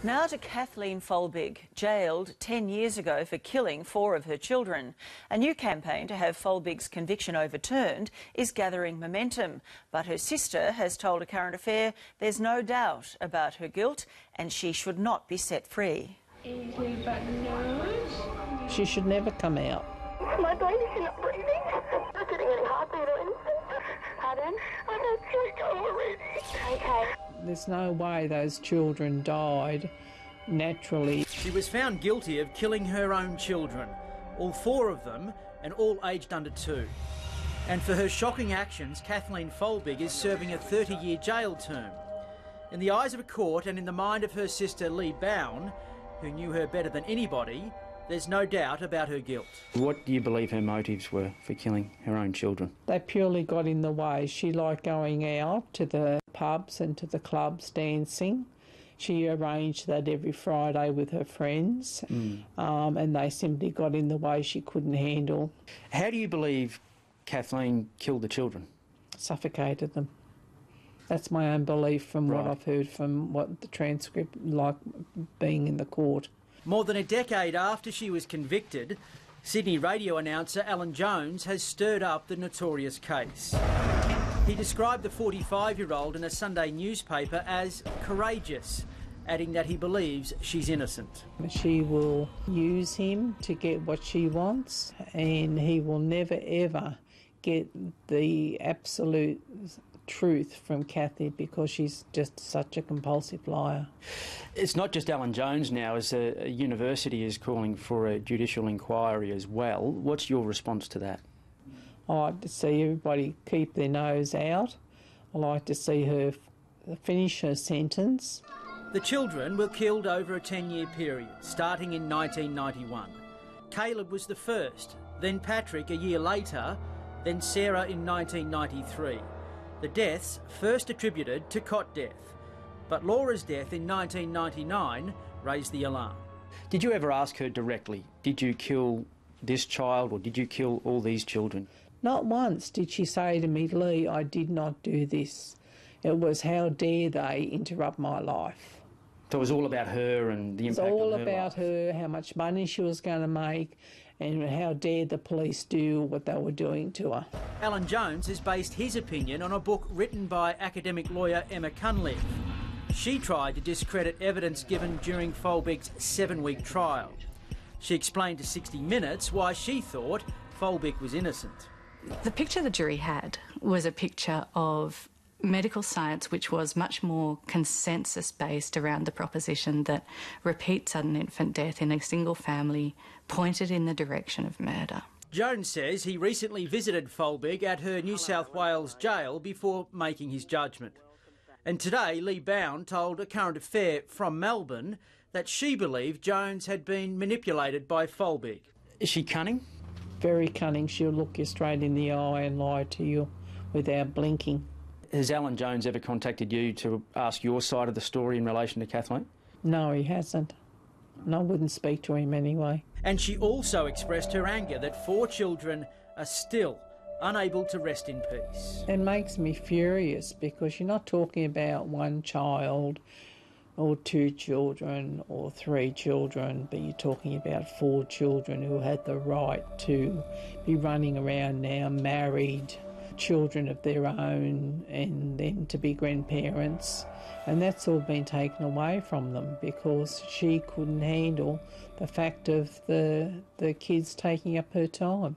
Now to Kathleen Folbigg, jailed 10 years ago for killing 4 of her children. A new campaign to have Folbigg's conviction overturned is gathering momentum, but her sister has told A Current Affair there's no doubt about her guilt and she should not be set free. Into button nose. She should never come out. My baby's not breathing. I'm not getting any heartbeat or anything. Pardon? I'm not going already. Okay. There's no way those children died naturally. She was found guilty of killing her own children, all 4 of them, and all aged under 2. And for her shocking actions, Kathleen Folbigg is serving a 30-year jail term. In the eyes of a court and in the mind of her sister Lee Bown, who knew her better than anybody, there's no doubt about her guilt. What do you believe her motives were for killing her own children? They purely got in the way. She liked going out to the pubs and to the clubs dancing. She arranged that every Friday with her friends, and they simply got in the way she couldn't handle. How do you believe Kathleen killed the children? Suffocated them. That's my own belief from what Right. I've heard from what the transcript, like being in the court. More than a decade after she was convicted, Sydney radio announcer Alan Jones has stirred up the notorious case. He described the 45-year-old in a Sunday newspaper as courageous, adding that he believes she's innocent. She will use him to get what she wants, and he will never ever get the absolute truth from Kathy because she's just such a compulsive liar. It's not just Alan Jones now, as a university is calling for a judicial inquiry as well. What's your response to that? I like to see everybody keep their nose out. I like to see her finish her sentence. The children were killed over a 10-year period, starting in 1991. Caleb was the first, then Patrick a year later, then Sarah in 1993. The deaths first attributed to cot death, but Laura's death in 1999 raised the alarm. Did you ever ask her directly, did you kill this child or did you kill all these children? Not once did she say to me, Lee, I did not do this. It was, how dare they interrupt my life. So it was all about her and the impact on her It's all life. about her, how much money she was going to make, and how dare the police do what they were doing to her. Alan Jones has based his opinion on a book written by academic lawyer Emma Cunliffe. She tried to discredit evidence given during Folbigg's 7-week trial. She explained to 60 Minutes why she thought Folbigg was innocent. The picture the jury had was a picture of medical science which was much more consensus-based around the proposition that repeat sudden infant death in a single family pointed in the direction of murder. Jones says he recently visited Folbigg at her New South Wales jail before making his judgment. And today, Lee Bown told A Current Affair from Melbourne that she believed Jones had been manipulated by Folbigg. Is she cunning? Very cunning. She'll look you straight in the eye and lie to you without blinking. Has Alan Jones ever contacted you to ask your side of the story in relation to Kathleen? No, he hasn't. And I wouldn't speak to him anyway. And she also expressed her anger that 4 children are still unable to rest in peace. It makes me furious because you're not talking about 1 child or 2 children or 3 children, but you're talking about 4 children who had the right to be running around now, married, children of their own, and then to be grandparents. And that's all been taken away from them because she couldn't handle the fact of the kids taking up her time.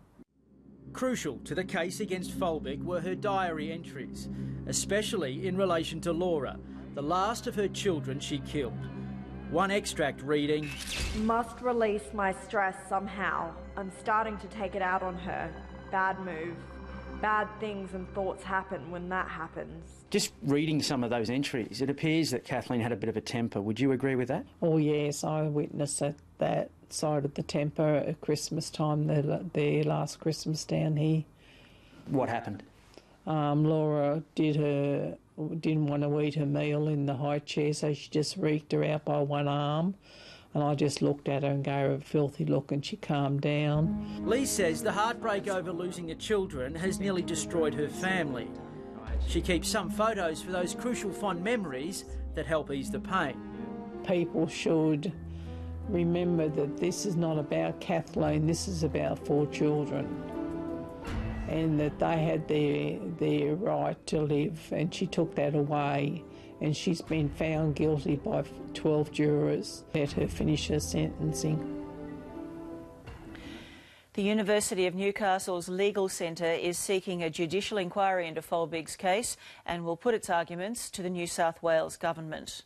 Crucial to the case against Folbigg were her diary entries, especially in relation to Laura, the last of her children she killed. One extract reading, Must release my stress somehow. I'm starting to take it out on her. Bad move. Bad things and thoughts happen when that happens. Just reading some of those entries, it appears that Kathleen had a bit of a temper. Would you agree with that? Oh yes, I witnessed that side of the temper at Christmas time, their last Christmas down here. What happened? Laura didn't want to eat her meal in the high chair, so she just reeked her out by 1 arm. And I just looked at her and gave her a filthy look and she calmed down. Lee says the heartbreak over losing the children has nearly destroyed her family. She keeps some photos for those crucial fond memories that help ease the pain. people should remember that this is not about Kathleen, this is about 4 children, and that they had their right to live, and she took that away, and she's been found guilty by 12 jurors. Let her finish her sentencing. The University of Newcastle's Legal Centre is seeking a judicial inquiry into Folbigg's case and will put its arguments to the New South Wales Government.